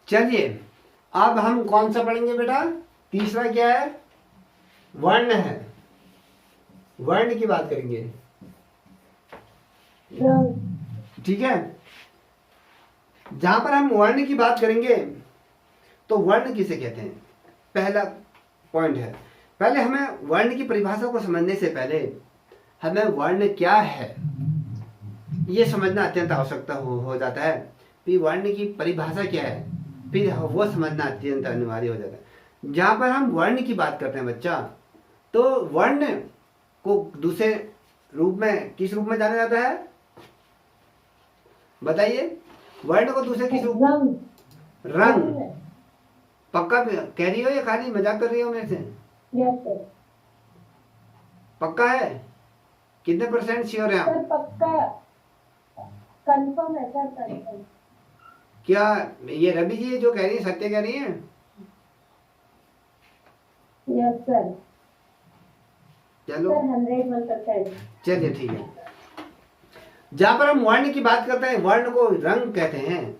चलिए अब हम कौन सा पढ़ेंगे बेटा? तीसरा क्या है? वर्ण है। वर्ण की बात करेंगे, ठीक है। जहां पर हम वर्ण की बात करेंगे तो वर्ण किसे कहते हैं, पहला पॉइंट है। पहले हमें वर्ण की परिभाषा को समझने से पहले हमें वर्ण क्या है ये समझना अत्यंत आवश्यकता हो जाता है। फिर वर्ण की परिभाषा क्या है, फिर वो समझना अत्यंत अनिवार्य हो जाता है। जहां पर हम वर्ण की बात करते हैं बच्चा, तो वर्ण को दूसरे रूप में किस रूप में जाना जाता है बताइए? वर्ण को दूसरे किस रूप? रंग। पक्का कह रही हो या खाली मजाक कर रही हो मेरे से? पक्का है? कितने परसेंट श्योर है आप? पक्का कंफर्म है सर, कंफर्म। क्या ये रवि जी जो कह रही है सत्य कह रही है? Yes sir. चलो 101%। चलिए ठीक है। जहां पर हम वर्ण की बात करते हैं, वर्ण को रंग कहते हैं।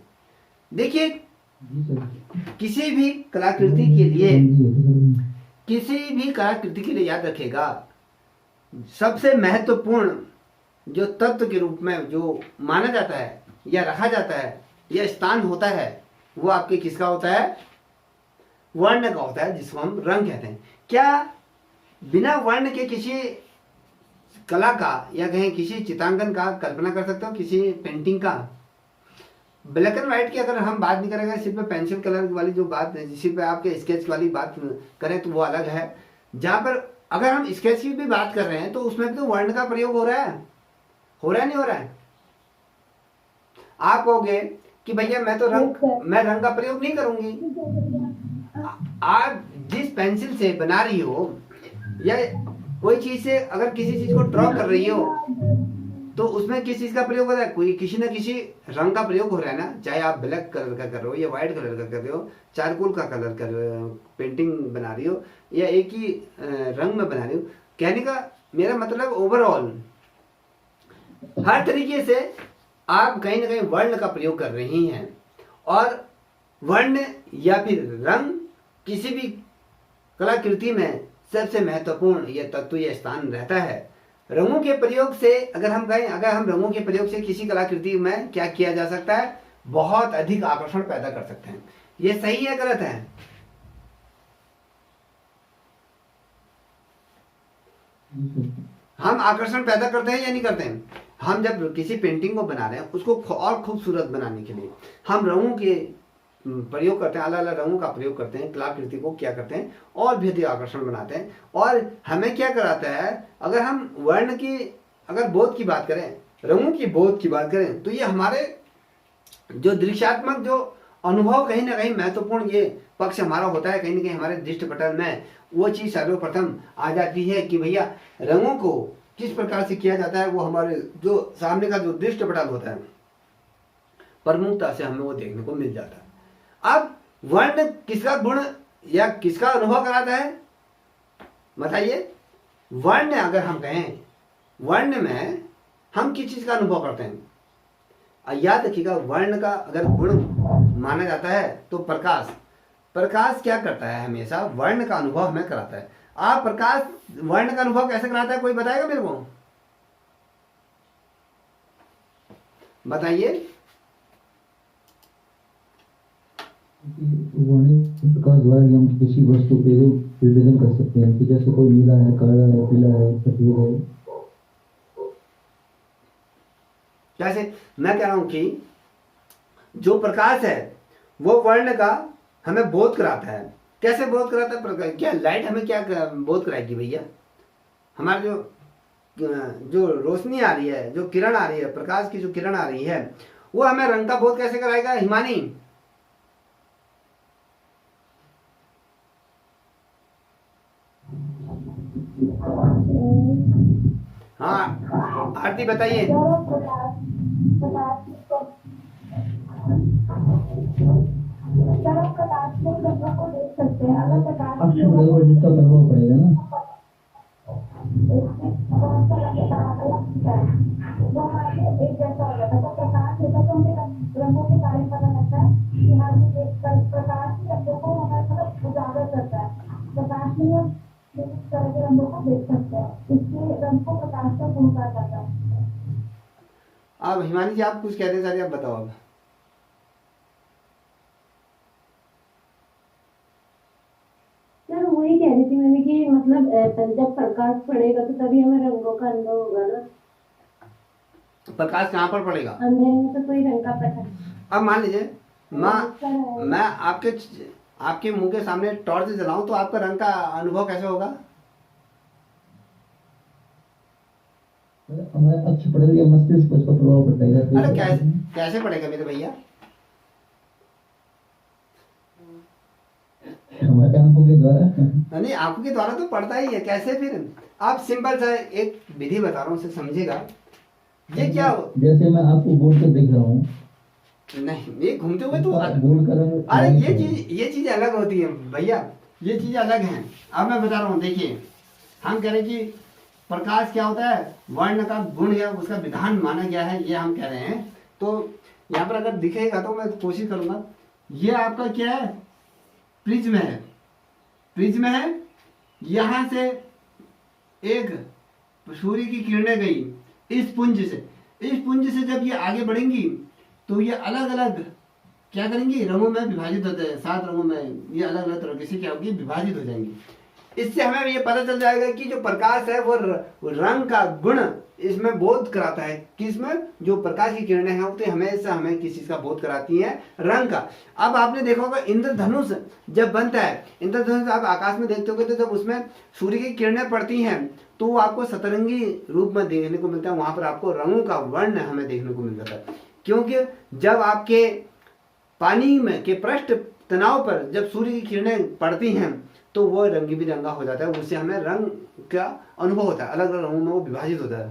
देखिए किसी भी कलाकृति के लिए याद रखेगा, सबसे महत्वपूर्ण जो तत्व के रूप में जो माना जाता है या रखा जाता है या स्थान होता है, वो आपके किसका होता है? वर्ण का होता है, जिसको हम रंग कहते हैं। क्या बिना वर्ण के किसी कला का या कहें किसी चित्रांकन का कल्पना कर सकते हो? किसी पेंटिंग का ब्लैक एंड व्हाइट की अगर हम बात नहीं करेंगे, सिर्फ पेंसिल कलर वाली जो बात है, सिर्फ आपके स्केच वाली बात करें तो वो अलग है। जहां पर अगर हम स्केच की भी बात कर रहे हैं तो उसमें भी तो वर्ण का प्रयोग हो रहा है नहीं हो रहा है? आप कहोगे कि भैया मैं रंग का प्रयोग नहीं करूंगी। आप जिस पेंसिल से बना रही हो या कोई चीज से अगर किसी चीज को ड्रॉ कर रही हो तो उसमें किस चीज का प्रयोग हो रहा है? कोई किसी न किसी रंग का प्रयोग हो रहा है ना। चाहे आप ब्लैक कलर का कर रहे हो या व्हाइट कलर का कर रहे हो, चारकोल का कलर कर पेंटिंग बना रही हो या एक ही रंग में बना रही हो। कहने का मेरा मतलब ओवरऑल हर तरीके से आप कहीं ना कहीं वर्ण का प्रयोग कर रही हैं। और वर्ण या फिर रंग किसी भी कलाकृति में सबसे महत्वपूर्ण यह तत्व या स्थान रहता है। रंगों के प्रयोग से अगर हम कहें, अगर हम रंगों के प्रयोग से किसी कलाकृति में क्या किया जा सकता है? बहुत अधिक आकर्षण पैदा कर सकते हैं। ये सही है गलत है? हम आकर्षण पैदा करते हैं या नहीं करते हैं? हम जब किसी पेंटिंग को बना रहे हैं उसको और खूबसूरत बनाने के लिए हम रंगों के प्रयोग करते हैं, अलग अलग रंगों का प्रयोग करते हैं, कलाकृति को क्या करते हैं और भी अधिक आकर्षण बनाते हैं। और हमें क्या कराता है, अगर हम वर्ण की अगर बोध की बात करें, रंगों की बोध की बात करें, तो ये हमारे जो दृश्यात्मक जो अनुभव कहीं ना कहीं महत्वपूर्ण ये पक्ष हमारा होता है। कहीं ना कहीं हमारे दृष्टिपटल में वो चीज सर्वप्रथम आ जाती है कि भैया रंगों को किस प्रकार से किया जाता है। वो हमारे जो सामने का जो दृष्टिपटल होता है प्रमुखता से हमें वो देखने को मिल जाता है। अब वर्ण किसका गुण या किसका अनुभव कराता है बताइए? वर्ण अगर हम कहें, वर्ण में हम किस चीज का अनुभव करते हैं? याद रखिएगा, वर्ण का अगर गुण माना जाता है तो प्रकाश। प्रकाश क्या करता है? हमेशा वर्ण का अनुभव हमें कराता है। आप प्रकाश वर्ण का अनुभव कैसे कराता है, कोई बताएगा मेरे को? बताइए। प्रकाश द्वारा हम किसी वस्तु के विभेदन कर सकते हैं कि जैसे कोई नीला है, काला है, पीला है, सफेद है। जैसे मैं कह रहा हूं कि जो प्रकाश है वो वर्ण का हमें बोध कराता है। कैसे बोध कराता है? क्या लाइट हमें क्या बोध कराएगी भैया? हमारे जो रोशनी आ रही है, जो किरण आ रही है, प्रकाश की जो किरण आ रही है, वो हमें रंग का बोध कैसे कराएगा हिमानी? हाँ आरती बताइए। जिसका प्रभाव पड़ेगा ना, एक जैसा हो जाता है। तो प्रकाश होता तो हमें रंगों के बारे में पता लगता है कि हाँ ये देखकर तरह के रंगों को देख सकते हैं। इसलिए रंग को प्रकाश का गुण कहा जाता है। अब हिमानी जी आप कुछ कहते सारी, आप बताओ अब। सर वही कह रही थी मैंने कि मतलब जब प्रकाश पड़ेगा तो तभी हमें रंगों का अनुभव होगा ना। प्रकाश कहाँ पर पड़ेगा? अंधेरे में तो कोई रंग का प्रकाश। अब मान लीजिए अच्छा है। मैं आपके मुंह के सामने टॉर्च जलाऊं तो आपका रंग का अनुभव कैसे होगा? हमारे अक्ष पड़ेगा, मस्तिष्क पर उसका प्रभाव पड़ेगा। अरे कैसे पड़ेगा मेरे भैया? हमारे आंखों के द्वारा। नहीं, आंखों के द्वारा तो पड़ता ही है, कैसे फिर? आप सिंपल सा एक विधि बता रहा हूँ, उसे समझेगा। ये क्या हो, जैसे मैं आपको बोल के देख रहा हूँ, नहीं ये घूमते हुए तो बोल कर अरे ये चीज अलग होती है भैया, ये चीज अलग है। अब मैं बता रहा हूँ, देखिए हम कह रहे हैं कि प्रकाश क्या होता है, वर्ण का गुण या उसका विधान माना गया है, ये हम कह रहे हैं। तो यहाँ पर अगर दिखेगा तो मैं कोशिश करूंगा। ये आपका क्या है, प्रिज्म है, प्रिज्म है। यहां से एक सूर्य की किरणें गई इस पुंज से जब ये आगे बढ़ेंगी तो ये अलग अलग क्या करेंगी, रंगों में विभाजित होते हैं। 7 रंगों में ये अलग अलग तरीके से क्या होगी, विभाजित हो जाएंगी। इससे हमें ये पता चल जाएगा कि जो प्रकाश है वो रंग का गुण इसमें बोध कराता है। किसमें? जो प्रकाश की किरणें हैं वो हमेशा हमें किस चीज का बोध कराती हैं, रंग का। अब आपने देखा होगा इंद्रधनुष जब बनता है, इंद्रधनुष आप आकाश में देखते होगे तो जब उसमें सूर्य की किरणें पड़ती हैं तो वो आपको सतरंगी रूप में देखने को मिलता है। वहां पर आपको रंगों का वर्ण हमें देखने को मिल जाता है, क्योंकि जब आपके पानी में के पृष्ठ तनाव पर जब सूर्य की किरणें पड़ती हैं तो वो रंगी बिरंगा हो जाता है। उससे हमें रंग का अनुभव होता है, अलग अलग रंगों में वो विभाजित होता है।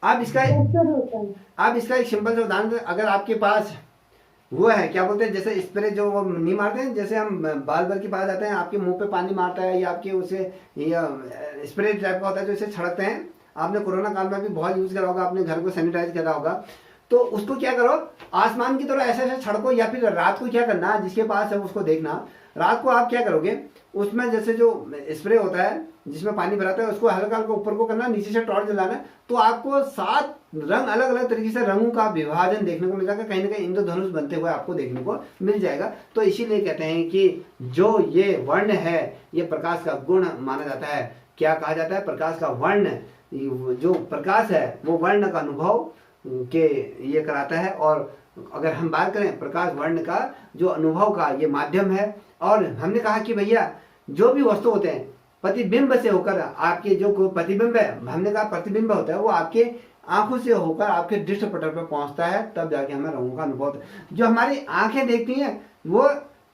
अब इसका एक सिंपल सा उदाहरण, अगर आपके पास वो है क्या बोलते हैं, जैसे स्प्रे जो वो नहीं मारते हैं, जैसे हम बाल के पास जाते हैं, आपके मुंह पे पानी मारता है या आपके उसे स्प्रे टाइप का होता है जो इसे छिड़कते हैं। आपने कोरोना काल में भी बहुत यूज करा होगा, आपने घर को सैनिटाइज करा होगा। तो उसको क्या करो, आसमान की तरह ऐसे ऐसे छिड़को, या फिर रात को क्या करना, जिसके पास है उसको देखना, रात को आप क्या करोगे, उसमें जैसे जो स्प्रे होता है जिसमें पानी भराता है उसको हल्का हल्का ऊपर को करना, नीचे से टॉर्च जलाना, तो आपको 7 रंग अलग अलग तरीके से रंगों का विभाजन देखने को मिल जाएगा। कहीं ना कहीं इंद्रधनुष बनते हुए आपको देखने को मिल जाएगा। तो इसीलिए कहते हैं कि जो ये वर्ण है ये प्रकाश का गुण माना जाता है। क्या कहा जाता है, प्रकाश का वर्ण, जो प्रकाश है वो वर्ण का अनुभव के ये कराता है। और अगर हम बात करें प्रकाश वर्ण का जो अनुभव का ये माध्यम है। और हमने कहा कि भैया जो भी वस्तु होते हैं प्रतिबिंब से होकर आपके जो प्रतिबिंब है, हमने कहा प्रतिबिंब होता है वो आपके आंखों से होकर आपके दृष्टि पटल पर पहुंचता है, तब जाके हमें रंगों का अनुभव होता है। जो हमारी आंखें देखती हैं वो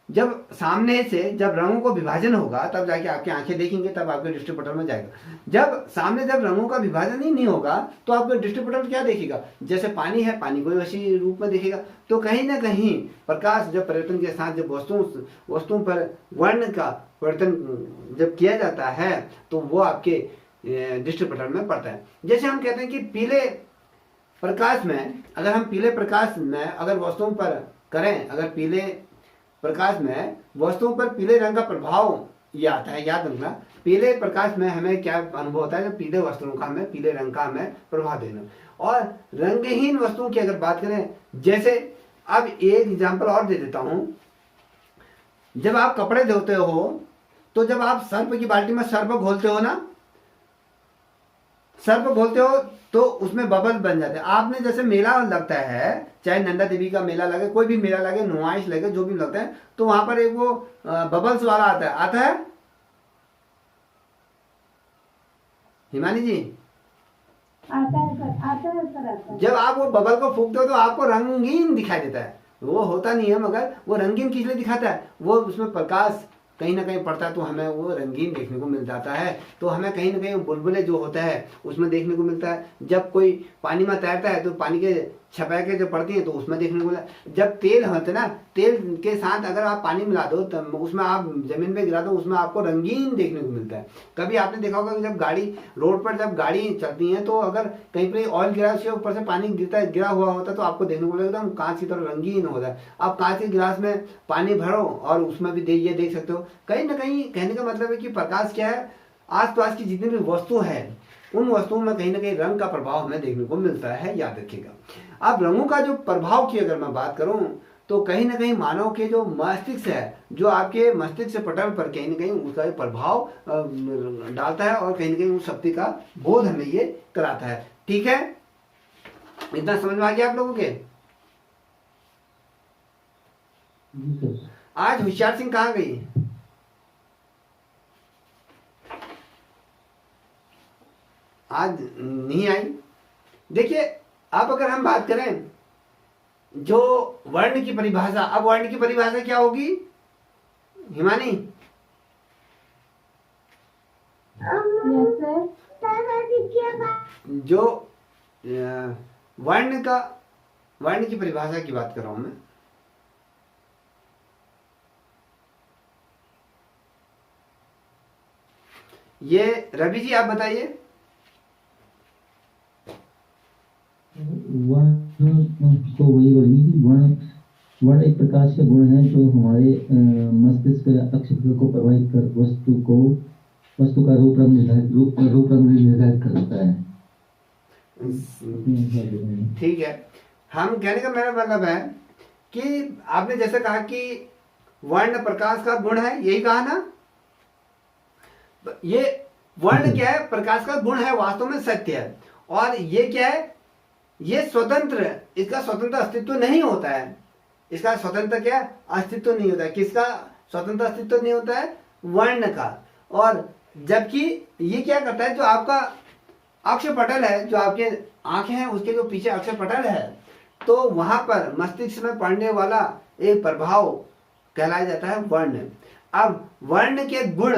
जब सामने से जब रंगों को विभाजन होगा तब जाके आपकी आंखें देखेंगे, तब आपके दृष्टिपटल में जाएगा। जब सामने जब रंगों का विभाजन ही नहीं होगा तो आपका दृष्टिपटल क्या देखेगा, जैसे पानी है, पानी को वैसी रूप में देखेगा। तो कहीं ना कहीं प्रकाश जब परिवर्तन के साथ जब वस्तुओं पर वर्ण का परिवर्तन जब किया जाता है तो वो आपके दृष्टिपटल में पड़ता है। जैसे हम कहते हैं कि पीले प्रकाश में, अगर हम पीले प्रकाश में अगर वस्तुओं पर करें, अगर पीले प्रकाश में वस्तुओं पर पीले रंग का प्रभाव ये आता है, याद रखना। पीले प्रकाश में हमें क्या अनुभव होता है, जब पीले वस्तुओं का हमें पीले रंग का हमें प्रभाव देना। और रंगहीन वस्तुओं की अगर बात करें, जैसे अब एक एग्जांपल और दे देता हूं, जब आप कपड़े धोते हो तो जब आप सर्फ की बाल्टी में सर्फ घोलते हो ना, सर्फ घोलते हो तो उसमें बबल बन जाते हैं। आपने जैसे मेला लगता है, चाहे नंदा देवी का मेला लगे, कोई भी मेला लगे, नुमाइश लगे, जो भी लगता है, तो वहां पर एक वो बबल्स वाला आता है हिमानी जी, आता है सर। जब आप वो बबल को फूकते हो तो आपको रंगीन दिखाई देता है। वो होता नहीं है, मगर वो रंगीन किस लिए दिखाता है, वो उसमें प्रकाश कहीं ना कहीं पड़ता है तो हमें वो रंगीन देखने को मिल जाता है। तो हमें कहीं ना कहीं बुलबुले जो होता है उसमें देखने को मिलता है। जब कोई पानी में तैरता है तो पानी के छपाके जो पड़ती हैं तो उसमें देखने को मिला। जब तेल होते ना, तेल के साथ अगर आप पानी मिला दो तब उसमें आप जमीन पे गिरा दो, उसमें आपको रंगीन देखने को मिलता है। कभी आपने देखा होगा कि जब गाड़ी रोड पर जब गाड़ी चलती है तो अगर कहीं पर ऑयल गिरा उसके ऊपर से पानी गिरा हुआ होता है तो आपको देखने को मिलेगा एकदम कांच की तरह रंगीन होता है। आप कांच के गिलास में पानी भरो और उसमें भी ये देख सकते हो। कहीं ना कहीं कहने का मतलब है कि प्रकाश क्या है, आसपास की जितनी भी वस्तु है उन वस्तुओं में कहीं ना कहीं रंग का प्रभाव हमें देखने को मिलता है, याद रखिएगा। अब रंगों का जो प्रभाव की अगर मैं बात करूं तो कहीं ना कहीं मानव के जो मस्तिष्क है, जो आपके मस्तिष्क पटल पर कहीं ना कहीं उसका प्रभाव डालता है और कहीं ना कहीं उस शक्ति का बोध हमें ये कराता है। ठीक है, इतना समझ में आ गया आप लोगों के? जी सर। आज होशियार सिंह कहाँ गई? आज नहीं आई। देखिए, अब अगर हम बात करें जो वर्ण की परिभाषा, अब वर्ण की परिभाषा क्या होगी हिमानी? Yes sir. जो वर्ण की परिभाषा की बात कर रहा हूं मैं। ये रवि जी आप बताइए। वर्ण तो वही बोलेंगे कि वर्ण एक प्रकार से गुण है जो हमारे मस्तिष्क या अक्षतंत्र को प्रभावित कर वस्तु का रूप रंग निर्धारित करता है। ठीक है, हम कहने का मेरा मतलब है कि आपने जैसे कहा कि वर्ण प्रकाश का गुण है, यही कहा ना? ये वर्ण क्या है? प्रकाश का गुण है, वास्तव में सत्य है। और ये क्या है? ये स्वतंत्र, इसका स्वतंत्र अस्तित्व नहीं होता है। इसका स्वतंत्र क्या अस्तित्व नहीं होता है। किसका स्वतंत्र अस्तित्व नहीं होता है? वर्ण का। और जबकि ये क्या करता है, जो आपका अक्षपटल है, जो आपके आंखें हैं उसके जो पीछे अक्षपटल है, तो वहां पर मस्तिष्क में पड़ने वाला एक प्रभाव कहलाया जाता है वर्ण। अब वर्ण के गुण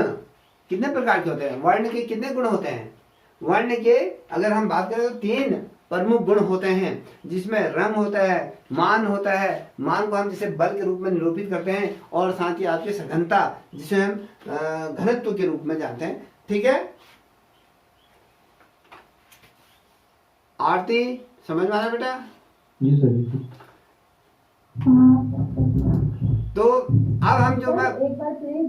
कितने प्रकार के होते हैं? वर्ण के कितने गुण होते हैं? वर्ण के अगर हम बात करें तो 3 प्रमुख गुण होते हैं, जिसमें रंग होता है, मान होता है, मान को हम जिसे बल के रूप में निरूपित करते हैं, और साथ ही आपकी सघनता जिसे हम घनत्व के रूप में जानते हैं। ठीक है, आरती समझ में आया बेटा? जी सर। तो अब हम जो मैं एक बार प्लीज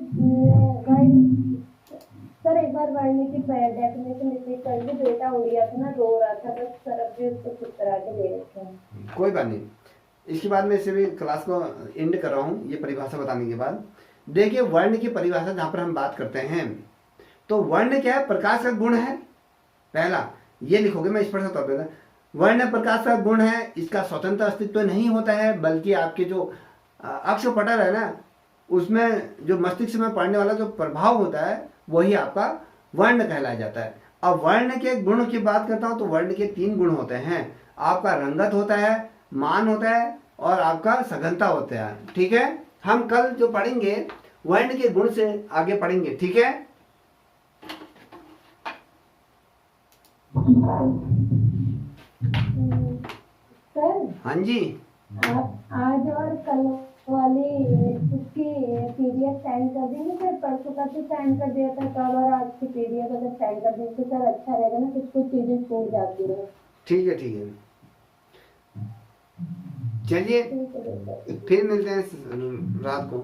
सर एक बार वर्ण की डेफिनेशन रिपीट करेंगे। बेटा उड़िया था ना, रो रहा था, बस सर अब भी उसको चुप करा के ले रखे हैं। कोई बात नहीं, इसके बाद मैं इसे भी क्लास को एंड कर रहा हूँ ये परिभाषा बताने के बाद। देखिए, वर्ण की परिभाषा जहाँ पर हम बात करते हैं तो वर्ण क्या है? प्रकाश का गुण है। पहला ये लिखोगे, मैं स्पष्ट तौर पर, वर्ण प्रकाश का गुण है, इसका स्वतंत्र अस्तित्व नहीं होता है, बल्कि आपके जो अक्षपटल है ना, उसमें जो मस्तिष्क में पड़ने वाला जो प्रभाव होता है वही आपका वर्ण कहलाया जाता है। अब वर्ण के गुण की बात करता हूं तो वर्ण के 3 गुण होते हैं। आपका रंगत होता है, मान होता है और आपका सघनता होता है। ठीक है, हम कल जो पढ़ेंगे वर्ण के गुण से आगे पढ़ेंगे। ठीक है, सर हाँ जी। आप आज और कल वाली उसकी पीडीएफ सेंड कर देंगे सर? परसों का तो सेंड कर दिया था, कल और आज की पीडीएफ अगर सेंड कर देंगे तो सर अच्छा रहेगा ना, कुछ चीजें छूट जाती है। ठीक है, ठीक है, चलिए फिर मिलते हैं रात को।